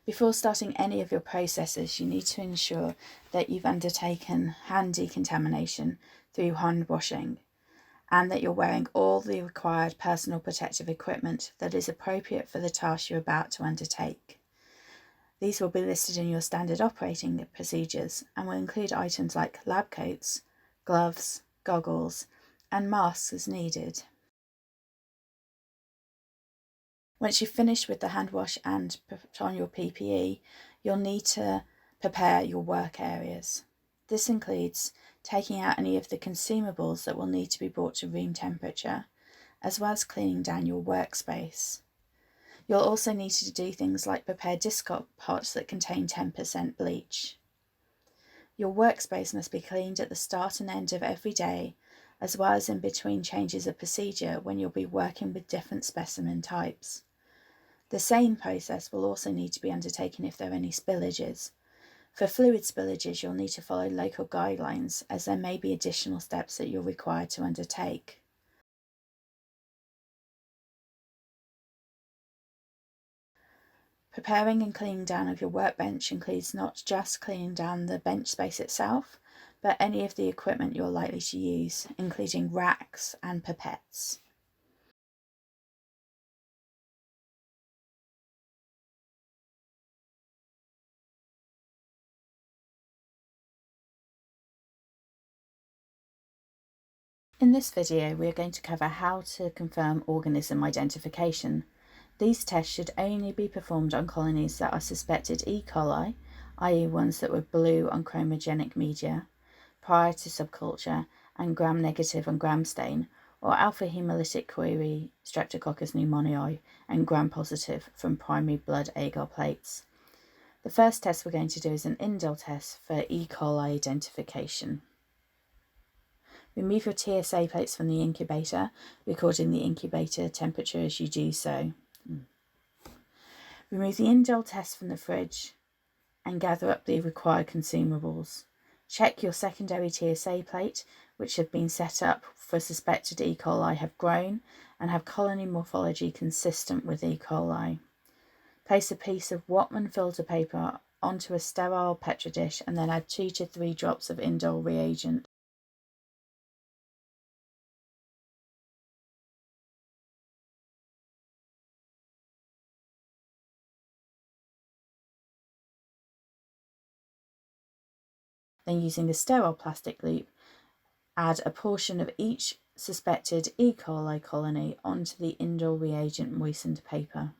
Before starting any of your processes, you need to ensure that you've undertaken hand decontamination through hand washing, and that you're wearing all the required personal protective equipment that is appropriate for the task you're about to undertake. These will be listed in your standard operating procedures and will include items like lab coats, gloves, goggles, and masks as needed. Once you've finished with the hand wash and put on your PPE, you'll need to prepare your work areas. This includes taking out any of the consumables that will need to be brought to room temperature, as well as cleaning down your workspace. You'll also need to do things like prepare discard pots that contain 10% bleach. Your workspace must be cleaned at the start and end of every day, as well as in between changes of procedure when you'll be working with different specimen types. The same process will also need to be undertaken if there are any spillages. For fluid spillages, you'll need to follow local guidelines, as there may be additional steps that you're required to undertake. Preparing and cleaning down of your workbench includes not just cleaning down the bench space itself, but any of the equipment you're likely to use, including racks and pipettes. In this video, we are going to cover how to confirm organism identification. These tests should only be performed on colonies that are suspected E. coli, i.e. ones that were blue on chromogenic media, prior to subculture, and gram-negative on gram stain, or alpha-hemolytic query Streptococcus pneumoniae and gram-positive from primary blood agar plates. The first test we're going to do is an Indel test for E. coli identification. Remove your TSA plates from the incubator, recording the incubator temperature as you do so. Remove the Indel test from the fridge and gather up the required consumables. Check your secondary TSA plate, which have been set up for suspected E. coli, have grown and have colony morphology consistent with E. coli. Place a piece of Whatman filter paper onto a sterile Petri dish and then add 2 to 3 drops of Indel reagent. Then, using a sterile plastic loop, add a portion of each suspected E. coli colony onto the Indel reagent moistened paper.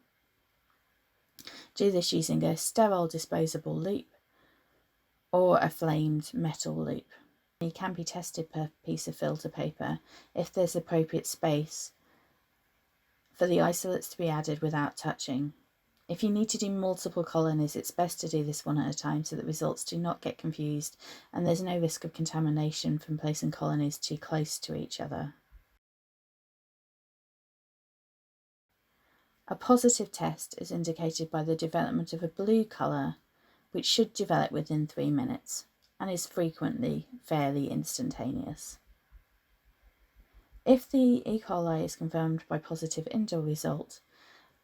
Do this using a sterile disposable loop or a flamed metal loop. It can be tested per piece of filter paper if there's appropriate space for the isolates to be added without touching. If you need to do multiple colonies, it's best to do this one at a time so that results do not get confused and there's no risk of contamination from placing colonies too close to each other. A positive test is indicated by the development of a blue colour, which should develop within 3 minutes and is frequently fairly instantaneous. If the E. coli is confirmed by positive Indel result,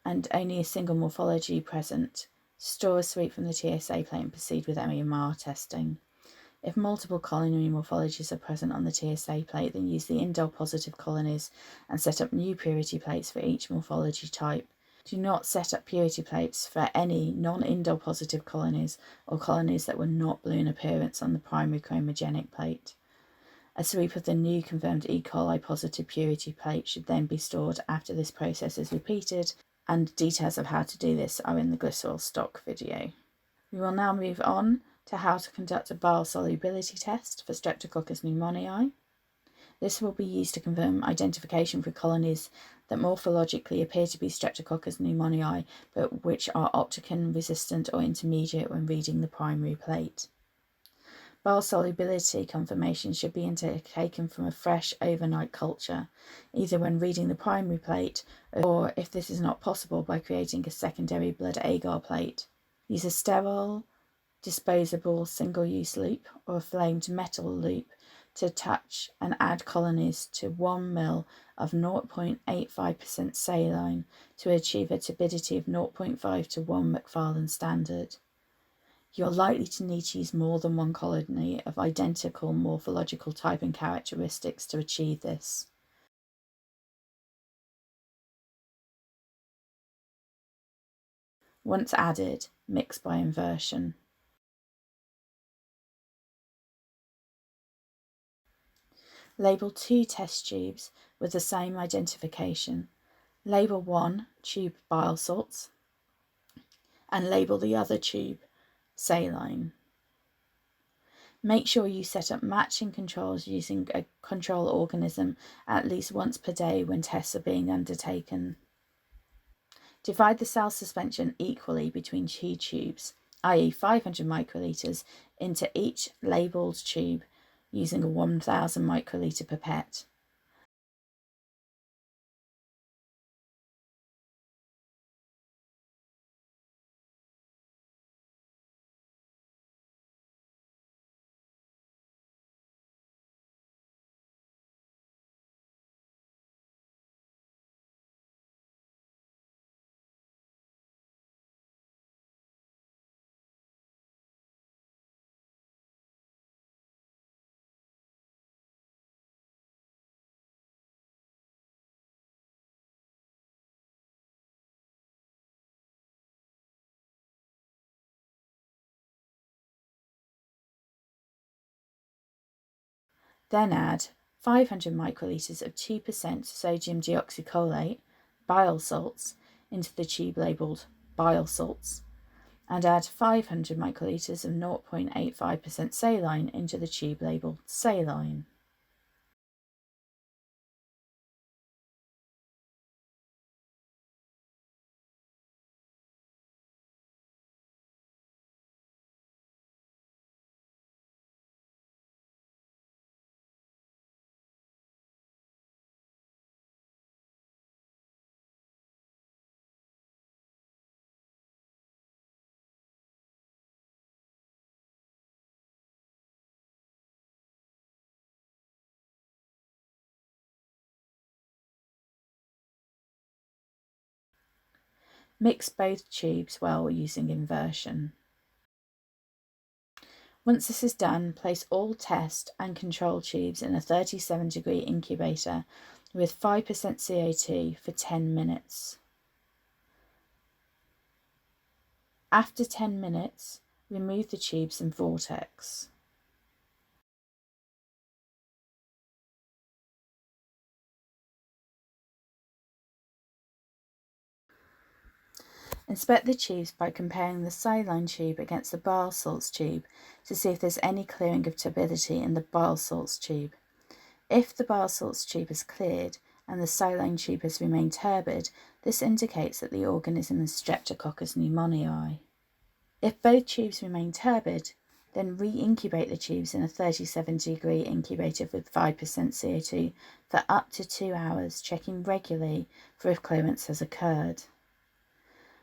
and only a single morphology present, store a sweep from the TSA plate and proceed with MEMR testing. If multiple colony morphologies are present on the TSA plate, then use the Indel positive colonies and set up new purity plates for each morphology type. Do not set up purity plates for any non-Indel positive colonies or colonies that were not blue in appearance on the primary chromogenic plate. A sweep of the new confirmed E. coli positive purity plate should then be stored after this process is repeated, and details of how to do this are in the glycerol stock video. We will now move on to how to conduct a biosolubility test for Streptococcus pneumoniae. This will be used to confirm identification for colonies that morphologically appear to be Streptococcus pneumoniae, but which are opticon resistant or intermediate when reading the primary plate. Biosolubility confirmation should be taken from a fresh overnight culture, either when reading the primary plate or, if this is not possible, by creating a secondary blood agar plate. Use a sterile, disposable single-use loop or a flamed metal loop to touch and add colonies to 1 ml of 0.85% saline to achieve a turbidity of 0.5 to 1 Macfarlane standard. You're likely to need to use more than one colony of identical morphological type and characteristics to achieve this. Once added, mix by inversion. Label 2 test tubes with the same identification. Label 1 tube bile salts and label the other tube saline. Make sure you set up matching controls using a control organism at least once per day when tests are being undertaken. Divide the cell suspension equally between 2 tubes, i.e. 500 microlitres, into each labelled tube using a 1000 microlitre pipette. Then add 500 microlitres of 2% sodium deoxycholate, bile salts, into the tube labelled bile salts, and add 500 microlitres of 0.85% saline into the tube labelled saline. Mix both tubes well using inversion. Once this is done, place all test and control tubes in a 37-degree incubator with 5% CO2 for 10 minutes. After 10 minutes, remove the tubes and vortex. Inspect the tubes by comparing the saline tube against the bile salts tube to see if there's any clearing of turbidity in the bile salts tube. If the bile salts tube has cleared and the saline tube has remained turbid, this indicates that the organism is Streptococcus pneumoniae. If both tubes remain turbid, then re-incubate the tubes in a 37-degree incubator with 5% CO2 for up to 2 hours, checking regularly for if clearance has occurred.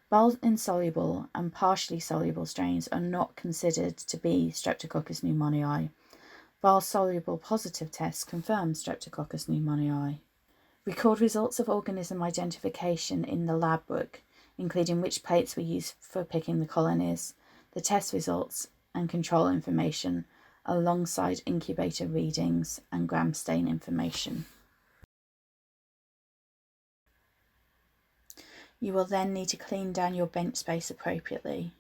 Bile insoluble and partially soluble strains are not considered to be Streptococcus pneumoniae. Bile soluble positive tests confirm Streptococcus pneumoniae. Record results of organism identification in the lab book, including which plates were used for picking the colonies, the test results and control information, alongside incubator readings and gram stain information. You will then need to clean down your bench space appropriately.